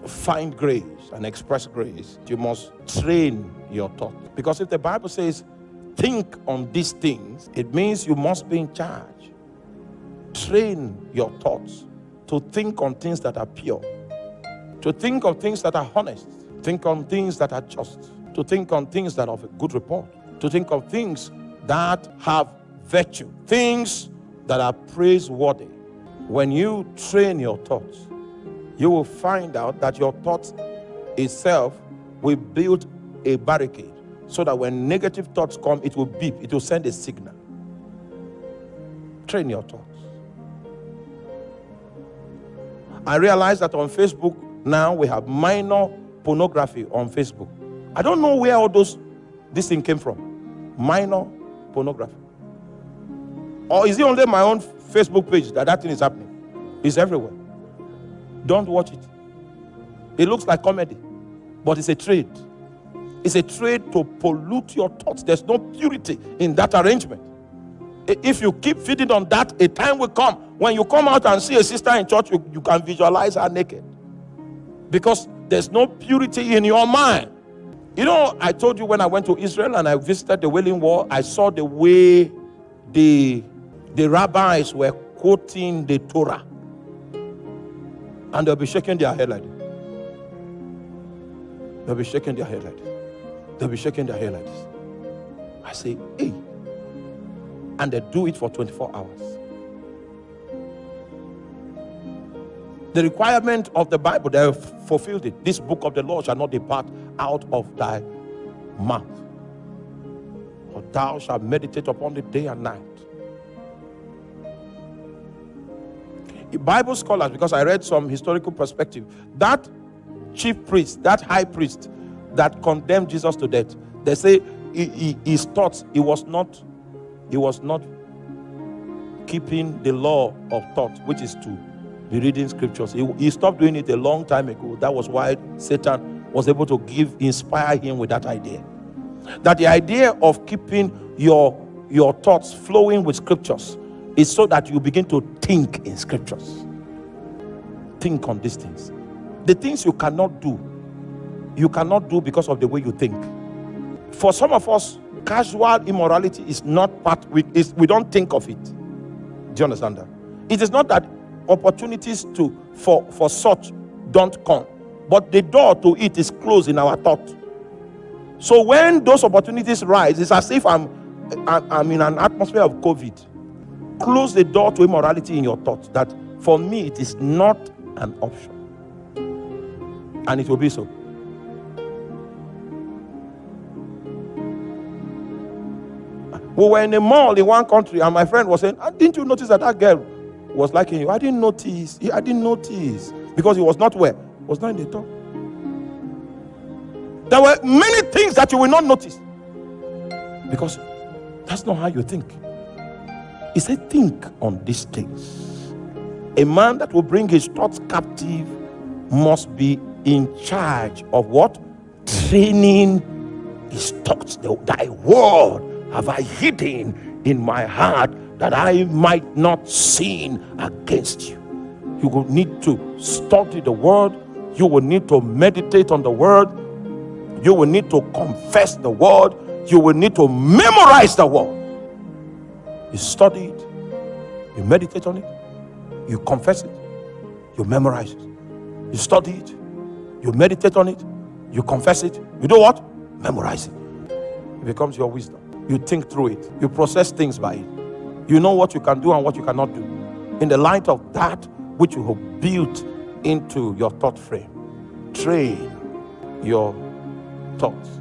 find grace and express grace, you must train your thought. Because if the Bible says, think on these things, it means you must be in charge. Train your thoughts to think on things that are pure, to think on things that are honest, think on things that are just, to think on things that are of a good report, to think of things that have virtue, things that are praiseworthy. When you train your thoughts, you will find out that your thoughts itself will build a barricade so that when negative thoughts come, it will beep, it will send a signal. Train your thoughts. I realize that on Facebook now we have minor pornography on Facebook. I don't know where all this thing came from. Minor pornography. Or is it only my own Facebook page that thing is happening? It's everywhere. Don't watch it. It looks like comedy, but it's a trade. It's a trade to pollute your thoughts. There's no purity in that arrangement. If you keep feeding on that, a time will come when you come out and see a sister in church, you can visualize her naked. Because there's no purity in your mind. You know, I told you when I went to Israel and I visited the Wailing Wall, I saw the way the rabbis were quoting the Torah. And they'll be shaking their head like this. They'll be shaking their head like this. They'll be shaking their head like this. I say, hey. And they do it for 24 hours. The requirement of the Bible, they have fulfilled it. This book of the law shall not depart out of thy mouth, for thou shalt meditate upon it day and night. Bible scholars, because I read some historical perspective, that chief priest, that high priest that condemned Jesus to death, they say his thoughts, he was not keeping the law of thought, which is to be reading scriptures. He stopped doing it a long time ago. That was why Satan was able to inspire him with that idea. That the idea of keeping your thoughts flowing with scriptures is so that you begin to think in scriptures. Think on these things. The things you cannot do because of the way you think. For some of us, casual immorality is not part, we don't think of it. Do you understand that? It is not that opportunities for such don't come, but the door to it is closed in our thought. So when those opportunities rise, it's as if I'm in an atmosphere of COVID. Close the door to immorality in your thoughts. That for me, it is not an option. And it will be so. We were in a mall in one country, and my friend was saying, didn't you notice that girl was liking you? I didn't notice. Because he was not where? Was not in the top. There were many things that you will not notice. Because that's not how you think. He said, think on these things. A man that will bring his thoughts captive must be in charge of what? Training his thoughts. Thy word have I hidden in my heart that I might not sin against you. You will need to study the word. You will need to meditate on the word. You will need to confess the word. You will need to memorize the word. You study it, you meditate on it, you confess it, you memorize it. You study it, you meditate on it, you confess it. You do what? Memorize it. It becomes your wisdom. You think through it. You process things by it. You know what you can do and what you cannot do. In the light of that which you have built into your thought frame, train your thoughts.